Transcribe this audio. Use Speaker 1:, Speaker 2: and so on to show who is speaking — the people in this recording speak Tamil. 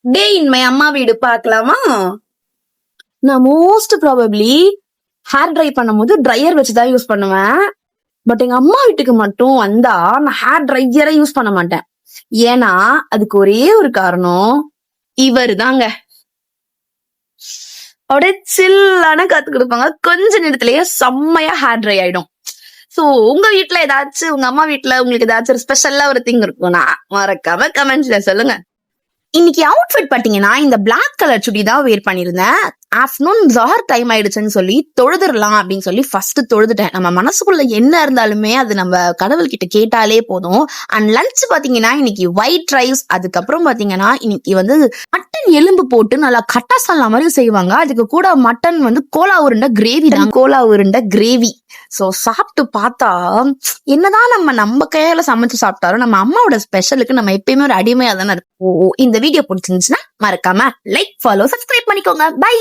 Speaker 1: டே இன் மை அம்மா வீடு பார்க்கலாமா? நான் மோஸ்ட் ப்ராபப்ளி ஹேர் ட்ரை பண்ணும்போது ட்ரையர் வச்சுதான் யூஸ் பண்ணுவேன். பட் எங்க அம்மா வீட்டுக்கு மட்டும் வந்தா நான் ஹேர் ட்ரையரை யூஸ் பண்ண மாட்டேன். ஏன்னா அதுக்கு ஒரே ஒரு காரணம், இவரு தாங்க. அப்படியே சில்லான காத்து கொடுப்பாங்க, கொஞ்ச நேரத்திலேயே செம்மையா ஹேர் ட்ரை ஆயிடும். சோ உங்க வீட்டுல ஏதாச்சும், உங்க அம்மா வீட்டுல உங்களுக்கு ஏதாச்சும் ஒரு ஸ்பெஷல்லா ஒரு திங் இருக்கும்னா மறக்காம கமெண்ட்ஸ்ல சொல்லுங்க. இன்னைக்கு அவுட்ஃபிட் பாத்தீங்கன்னா இந்த பிளாக் கலர் சுடி தான் வேர் பண்ணிருந்தேன். ஆஃப்டர்நூன் ஜஹர் டைம் ஆயிடுச்சுன்னு சொல்லி தொழுதுடலாம் அப்படின்னு சொல்லி ஃபர்ஸ்ட் தொழுதுட்டேன். நம்ம மனசுக்குள்ள என்ன இருந்தாலுமே அது நம்ம கடவுள் கிட்ட கேட்டாலே போதும். அண்ட் லஞ்ச் பாத்தீங்கன்னா இன்னைக்கு ஒயிட் ரைஸ், அதுக்கப்புறம் பாத்தீங்கன்னா இன்னைக்கு வந்து மட்டன் எலும்பு போட்டு நல்லா கட்டாசாலா மாதிரி செய்வாங்க. அதுக்கு கூட மட்டன் வந்து கோலா உருண்டை கிரேவி தான், கோலா உருண்டை கிரேவி. சோ சாப்பிட்டு பார்த்தா என்னதான் நம்ம கையால சமைச்சு சாப்பிட்டாலும் நம்ம அம்மாவோட ஸ்பெஷலுக்கு நம்ம எப்பயுமே ஒரு அடிமையா தானே இருக்கும். இந்த வீடியோ பிடிச்சிருந்துச்சுன்னா மறக்காம லைக், ஃபாலோ, சப்ஸ்கிரைப் பண்ணிக்கோங்க. பை.